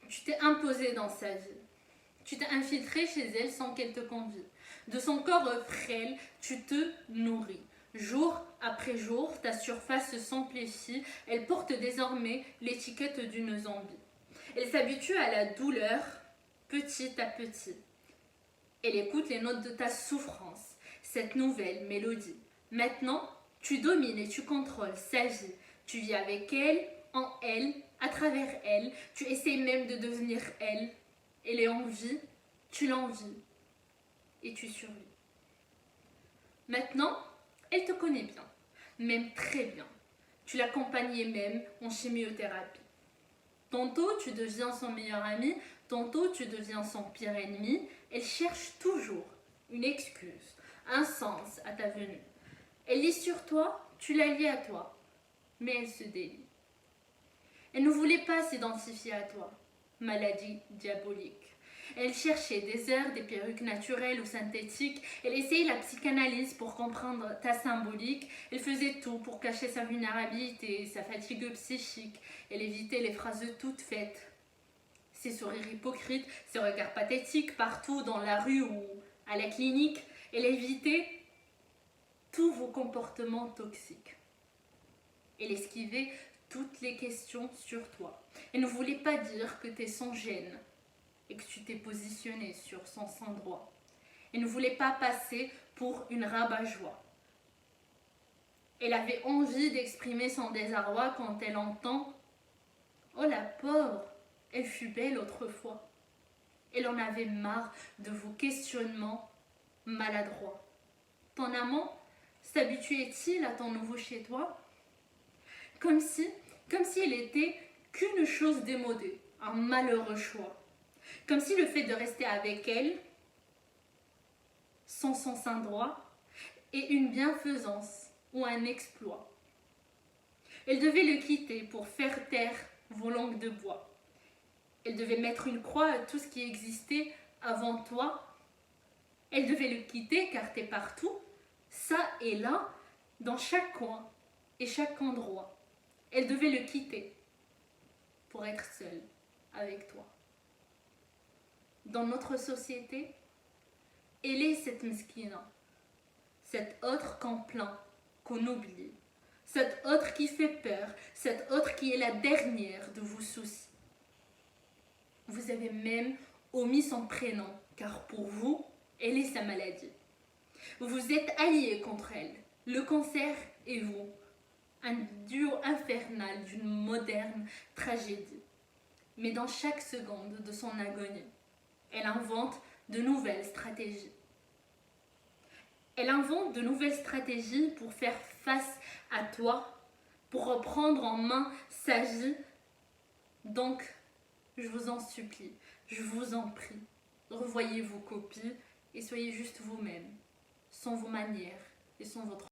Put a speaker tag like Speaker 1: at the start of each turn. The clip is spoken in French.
Speaker 1: Tu t'es imposé dans sa vie. Tu t'es infiltré chez elle sans qu'elle te convie. De son corps frêle, tu te nourris. Jour après jour, ta surface s'amplifie. Elle porte désormais l'étiquette d'une zombie. Elle s'habitue à la douleur petit à petit. Elle écoute les notes de ta souffrance, cette nouvelle mélodie. Maintenant, tu domines et tu contrôles sa vie. Tu vis avec elle, en elle, à travers elle. Tu essaies même de devenir elle. Elle est en vie, tu l'envies et tu survis. Maintenant, elle te connaît bien, même très bien. Tu l'accompagnais même en chimiothérapie. Tantôt tu deviens son meilleur ami, tantôt tu deviens son pire ennemi. Elle cherche toujours une excuse, un sens à ta venue. Elle lit sur toi, tu la lis à toi, mais elle se délie. Elle ne voulait pas s'identifier à toi, maladie diabolique. Elle cherchait des heures, des perruques naturelles ou synthétiques. Elle essayait la psychanalyse pour comprendre ta symbolique. Elle faisait tout pour cacher sa vulnérabilité, sa fatigue psychique. Elle évitait les phrases toutes faites. Ses sourires hypocrites, ses regards pathétiques partout dans la rue ou à la clinique. Elle évitait tous vos comportements toxiques. Elle esquivait toutes les questions sur toi. Elle ne voulait pas dire que tu es sans gêne et que tu t'es positionné sur son sang droit. Elle ne voulait pas passer pour une rabat-joie. Elle avait envie d'exprimer son désarroi quand elle entend « Oh la pauvre, elle fut belle autrefois ». Elle en avait marre de vos questionnements maladroits. Ton amant s'habituait-il à ton nouveau chez toi ? Comme si elle était qu'une chose démodée, un malheureux choix. Comme si le fait de rester avec elle, sans son sein droit, est une bienfaisance ou un exploit. Elle devait le quitter pour faire taire vos langues de bois. Elle devait mettre une croix à tout ce qui existait avant toi. Elle devait le quitter car t'es partout, ça et là, dans chaque coin et chaque endroit. Elle devait le quitter pour être seule avec toi. Dans notre société, elle est cette meskina, cette autre qu'on plaint, qu'on oublie, cette autre qui fait peur, cette autre qui est la dernière de vos soucis. Vous avez même omis son prénom, car pour vous, elle est sa maladie. Vous vous êtes alliés contre elle, le cancer et vous, un duo infernal d'une moderne tragédie. Mais dans chaque seconde de son agonie, elle invente de nouvelles stratégies. Elle invente de nouvelles stratégies pour faire face à toi, pour reprendre en main sa vie. Donc, je vous en supplie, je vous en prie, revoyez vos copies et soyez juste vous-même, sans vos manières et sans votre